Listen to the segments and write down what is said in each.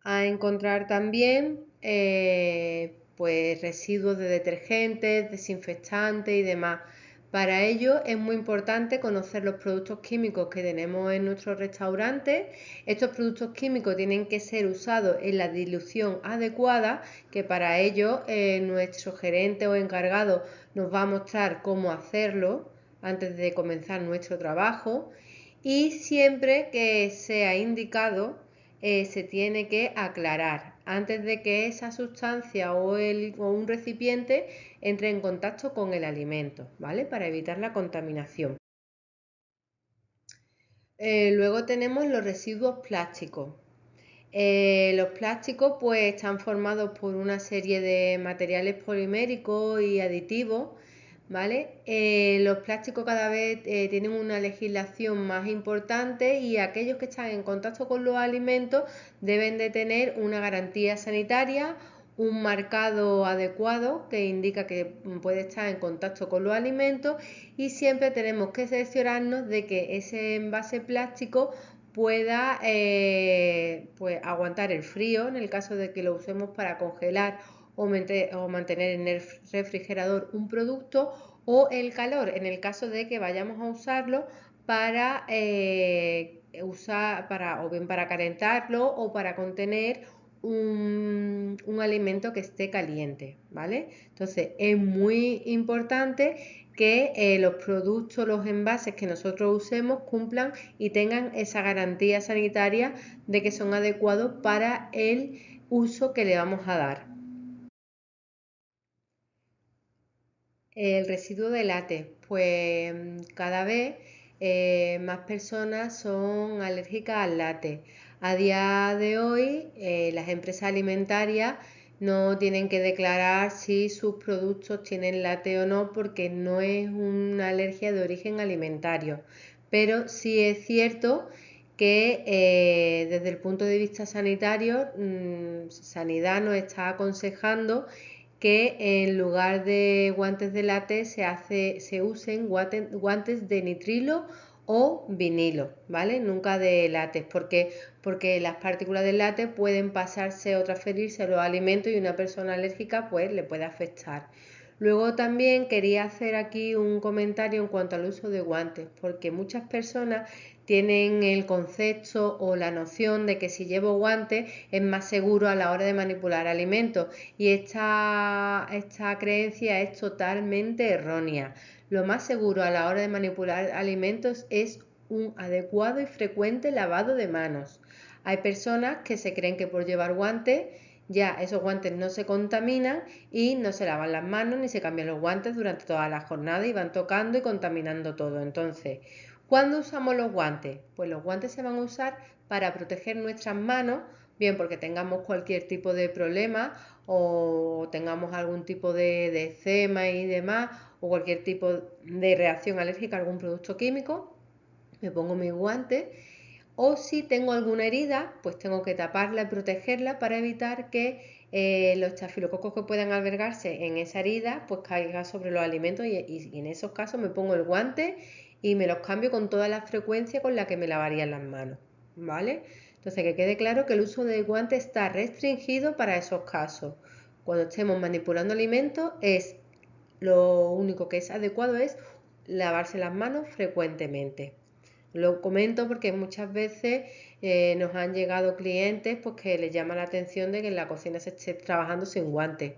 a encontrar también pues residuos de detergentes, desinfectantes y demás. Para ello es muy importante conocer los productos químicos que tenemos en nuestros restaurantes. Estos productos químicos tienen que ser usados en la dilución adecuada, que para ello nuestro gerente o encargado nos va a mostrar cómo hacerlo antes de comenzar nuestro trabajo. Y siempre que sea indicado, se tiene que aclarar antes de que esa sustancia o un recipiente entre en contacto con el alimento, ¿vale? Para evitar la contaminación. Luego tenemos los residuos plásticos. Los plásticos pues están formados por una serie de materiales poliméricos y aditivos, ¿vale? Los plásticos cada vez tienen una legislación más importante y aquellos que están en contacto con los alimentos deben de tener una garantía sanitaria, un marcado adecuado que indica que puede estar en contacto con los alimentos, y siempre tenemos que cerciorarnos de que ese envase plástico pueda pues aguantar el frío en el caso de que lo usemos para congelar o mantener en el refrigerador un producto, o el calor en el caso de que vayamos a usarlo para o bien para calentarlo o para contener un alimento que esté caliente, ¿vale? Entonces es muy importante que los productos, los envases que nosotros usemos cumplan y tengan esa garantía sanitaria de que son adecuados para el uso que le vamos a dar. El residuo de látex, pues cada vez más personas son alérgicas al látex. A día de hoy, las empresas alimentarias no tienen que declarar si sus productos tienen látex o no, porque no es una alergia de origen alimentario. Pero sí es cierto que desde el punto de vista sanitario, Sanidad nos está aconsejando que en lugar de guantes de látex se usen guantes de nitrilo o vinilo, ¿vale? Nunca de látex, porque las partículas del látex pueden pasarse o transferirse a los alimentos y una persona alérgica pues le puede afectar. Luego también quería hacer aquí un comentario en cuanto al uso de guantes, porque muchas personas tienen el concepto o la noción de que si llevo guantes es más seguro a la hora de manipular alimentos, y esta creencia es totalmente errónea. Lo más seguro a la hora de manipular alimentos es un adecuado y frecuente lavado de manos. Hay personas que se creen que por llevar guantes ya esos guantes no se contaminan y no se lavan las manos ni se cambian los guantes durante toda la jornada y van tocando y contaminando todo. Entonces, ¿cuándo usamos los guantes? Pues los guantes se van a usar para proteger nuestras manos, bien porque tengamos cualquier tipo de problema o tengamos algún tipo de eczema y demás, o cualquier tipo de reacción alérgica a algún producto químico, me pongo mis guantes. O si tengo alguna herida, pues tengo que taparla y protegerla para evitar que los estafilococos que puedan albergarse en esa herida pues caigan sobre los alimentos, y en esos casos me pongo el guante y me los cambio con toda la frecuencia con la que me lavarían las manos, ¿vale? Entonces que quede claro que el uso del guante está restringido para esos casos. Cuando estemos manipulando alimentos, lo único que es adecuado es lavarse las manos frecuentemente. Lo comento porque muchas veces nos han llegado clientes pues, que les llama la atención de que en la cocina se esté trabajando sin guantes.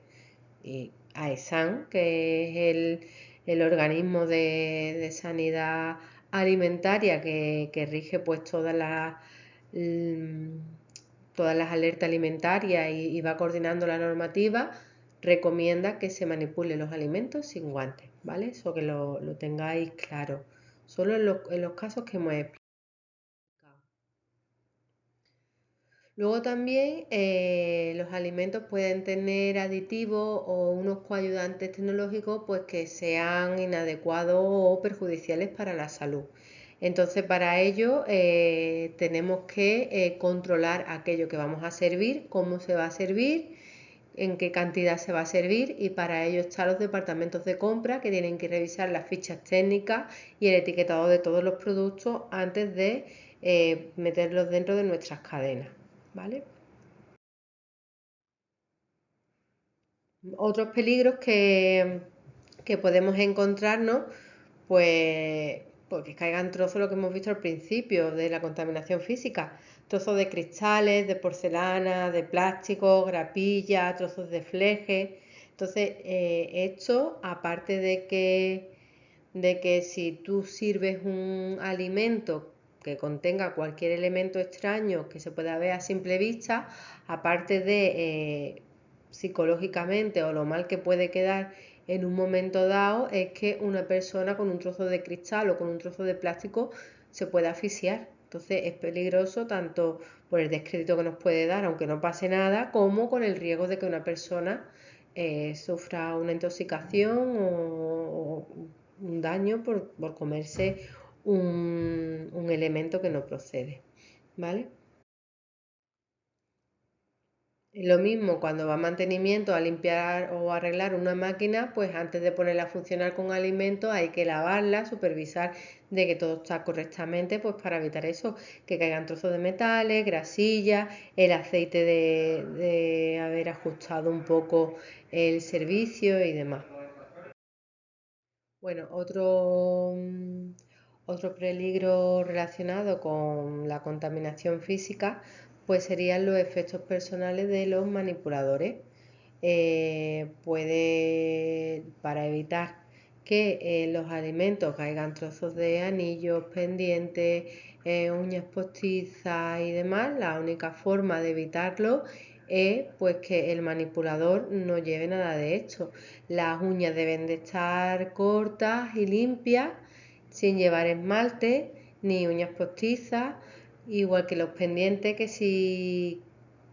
Y AESAN, que es el organismo de sanidad alimentaria que rige pues mm, todas las alertas alimentarias y va coordinando la normativa, recomienda que se manipulen los alimentos sin guantes, ¿vale? Eso que lo tengáis claro. Solo en los casos que hemos explicado. Luego también los alimentos pueden tener aditivos o unos coayudantes tecnológicos pues que sean inadecuados o perjudiciales para la salud. Entonces para ello tenemos que controlar aquello que vamos a servir, cómo se va a servir, en qué cantidad se va a servir, y para ello están los departamentos de compra que tienen que revisar las fichas técnicas y el etiquetado de todos los productos antes de meterlos dentro de nuestras cadenas, ¿vale? Otros peligros que podemos encontrarnos, pues que caigan trozos, lo que hemos visto al principio, de la contaminación física, trozos de cristales, de porcelana, de plástico, grapilla, trozos de fleje. Entonces, esto, aparte de que si tú sirves un alimento que contenga cualquier elemento extraño que se pueda ver a simple vista, aparte de psicológicamente o lo mal que puede quedar en un momento dado, es que una persona con un trozo de cristal o con un trozo de plástico se puede asfixiar. Entonces es peligroso tanto por el descrédito que nos puede dar, aunque no pase nada, como con el riesgo de que una persona sufra una intoxicación o un daño por comerse un elemento que no procede. ¿Vale? Lo mismo cuando va a mantenimiento a limpiar o arreglar una máquina, pues antes de ponerla a funcionar con alimentos hay que lavarla, supervisar de que todo está correctamente, pues para evitar eso, que caigan trozos de metales, grasilla, el aceite de haber ajustado un poco el servicio y demás. Bueno, otro peligro relacionado con la contaminación física, pues serían los efectos personales de los manipuladores. Para evitar que los alimentos caigan trozos de anillos, pendientes, uñas postizas y demás, la única forma de evitarlo es pues que el manipulador no lleve nada de esto. Las uñas deben de estar cortas y limpias, sin llevar esmalte ni uñas postizas, igual que los pendientes, que si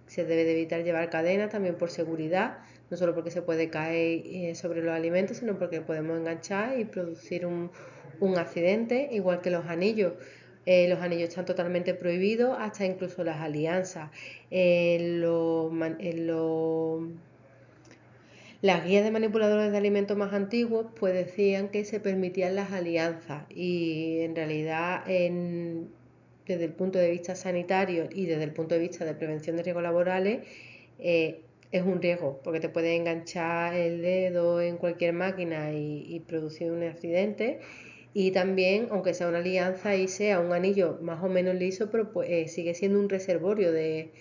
se debe de evitar llevar cadenas también por seguridad, no solo porque se puede caer sobre los alimentos, sino porque podemos enganchar y producir un accidente, igual que los anillos. Los anillos están totalmente prohibidos, hasta incluso las alianzas. En los, en los Las guías de manipuladores de alimentos más antiguos pues decían que se permitían las alianzas y en realidad desde el punto de vista sanitario y desde el punto de vista de prevención de riesgos laborales es un riesgo porque te puede enganchar el dedo en cualquier máquina y producir un accidente. Y también, aunque sea una alianza y sea un anillo más o menos liso, pero pues, sigue siendo un reservorio de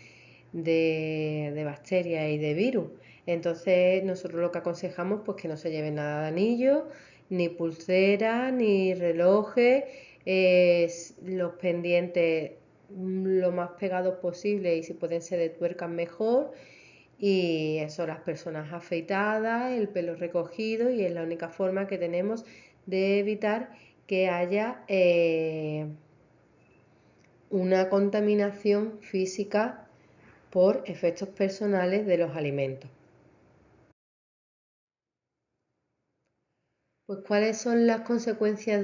bacterias y de virus. Entonces nosotros lo que aconsejamos pues que no se lleven nada de anillo, ni pulsera, ni relojes, los pendientes lo más pegados posible y si pueden ser de tuercas mejor. Y eso, las personas afeitadas, el pelo recogido y es la única forma que tenemos de evitar que haya una contaminación física por efectos personales de los alimentos. Pues, ¿cuáles son las consecuencias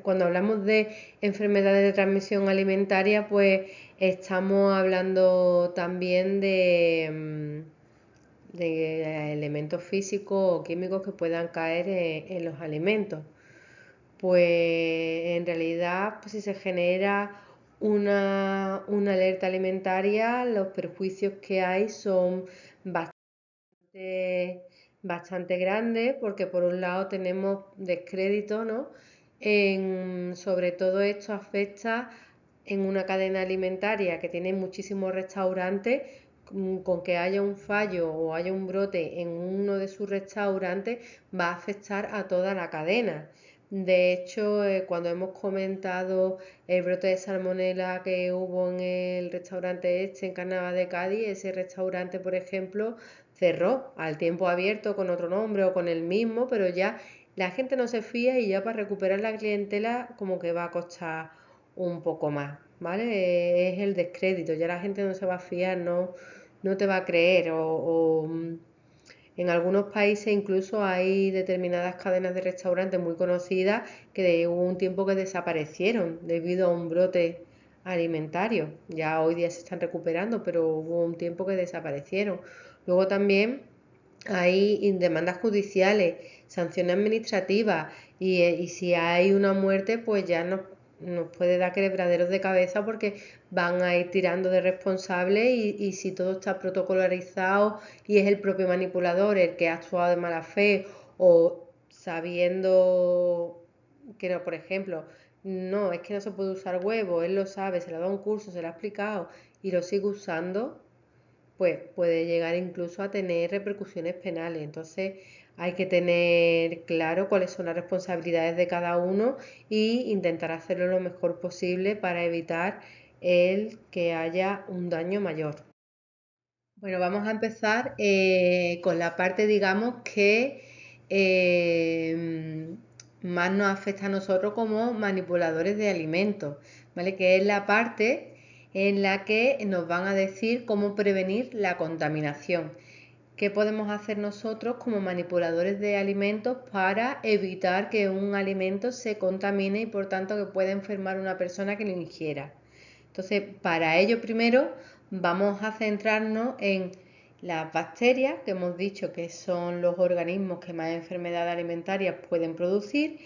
cuando hablamos de enfermedades de transmisión alimentaria? Pues estamos hablando también de elementos físicos o químicos que puedan caer en los alimentos. Pues en realidad, pues, si se genera una alerta alimentaria, los perjuicios que hay son bastante, bastante grandes, porque por un lado tenemos descrédito, ¿no? Sobre todo esto afecta en una cadena alimentaria que tiene muchísimos restaurantes, con que haya un fallo o haya un brote en uno de sus restaurantes va a afectar a toda la cadena. De hecho, cuando hemos comentado el brote de salmonela que hubo en el restaurante este en Carnaval de Cádiz, ese restaurante, por ejemplo, cerró al tiempo abierto con otro nombre o con el mismo, pero ya la gente no se fía y ya para recuperar la clientela como que va a costar un poco más, ¿vale? Es el descrédito, ya la gente no se va a fiar, no te va a creer en algunos países incluso hay determinadas cadenas de restaurantes muy conocidas que hubo un tiempo que desaparecieron debido a un brote alimentario. Ya hoy día se están recuperando, pero hubo un tiempo que desaparecieron. Luego también hay demandas judiciales, sanciones administrativas y si hay una muerte, pues ya nos puede dar quebraderos de cabeza porque van a ir tirando de responsables y si todo está protocolarizado y es el propio manipulador el que ha actuado de mala fe o sabiendo que no, por ejemplo, no, es que no se puede usar huevo, él lo sabe, se le ha dado un curso, se lo ha explicado y lo sigue usando, pues puede llegar incluso a tener repercusiones penales. Entonces hay que tener claro cuáles son las responsabilidades de cada uno e intentar hacerlo lo mejor posible para evitar el que haya un daño mayor. Bueno, vamos a empezar con la parte, digamos, que más nos afecta a nosotros como manipuladores de alimentos, ¿vale? Que es la parte en la que nos van a decir cómo prevenir la contaminación. ¿Qué podemos hacer nosotros como manipuladores de alimentos para evitar que un alimento se contamine y por tanto que pueda enfermar a una persona que lo ingiera? Entonces, para ello primero vamos a centrarnos en las bacterias, que hemos dicho que son los organismos que más enfermedades alimentarias pueden producir,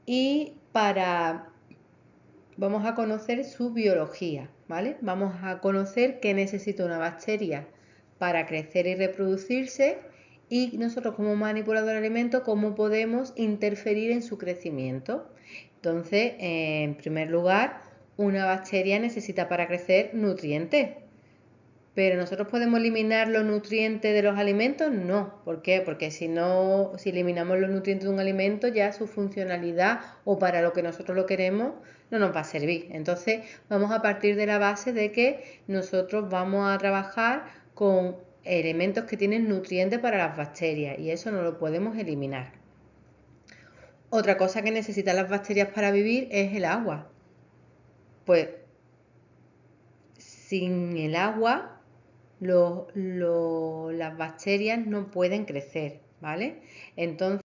y vamos a conocer su biología, ¿vale? Vamos a conocer qué necesita una bacteria para crecer y reproducirse y nosotros como manipulador de alimentos cómo podemos interferir en su crecimiento. Entonces, en primer lugar, una bacteria necesita para crecer nutrientes. Pero nosotros podemos eliminar los nutrientes de los alimentos, no. ¿Por qué? Porque si no, si eliminamos los nutrientes de un alimento, ya su funcionalidad o para lo que nosotros lo queremos no nos va a servir. Entonces, vamos a partir de la base de que nosotros vamos a trabajar con elementos que tienen nutrientes para las bacterias y eso no lo podemos eliminar. Otra cosa que necesitan las bacterias para vivir es el agua. Pues sin el agua las bacterias no pueden crecer, ¿vale? Entonces,